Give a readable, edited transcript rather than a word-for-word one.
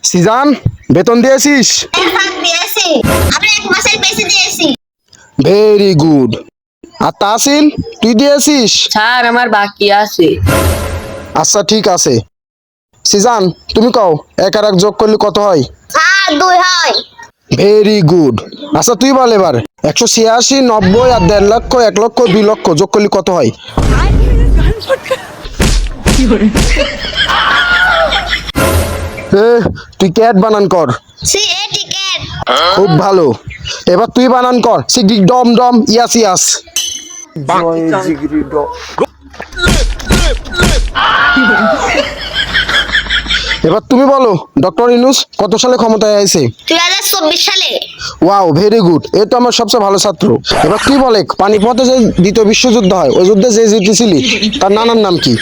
সিজান, বেতন দিয়েছিস? দিয়েছি, আমি 1 মাসের বেশি দিয়েছি। Very good. আর তাসিন, তুই দিয়েছিস? স্যার আমার বাকি আছে। আচ্ছা ঠিক আছে। সিজান, তুমি কও 1 আর 1 যোগ করলে কত হয়? স্যার 2 হয়। Very good. আচ্ছা তুই বল এবার 186, 90 আর 1.5 লক্ষ, 1 লক্ষ, 2 লক্ষ যোগ করলে কত হয়? তুই ক্যাট বানান কর। CA ticket. খুব ভালো। এবার তুই বানান কর সিগি ডম ডম ইয়াস ইয়াস। এবার তুমি বলো ডক্টর ইউনূস কত সালে ক্ষমতায় আইছে? 2024 সালে। ওয়াও ভেরি গুড, এই তো আমার সবচেয়ে ভালো ছাত্র। এবার তুই বলে পানিপথে যে দ্বিতীয় বিশ্বযুদ্ধ হয় ওই যুদ্ধে যে জিতেছিলি তার নানার নাম কি?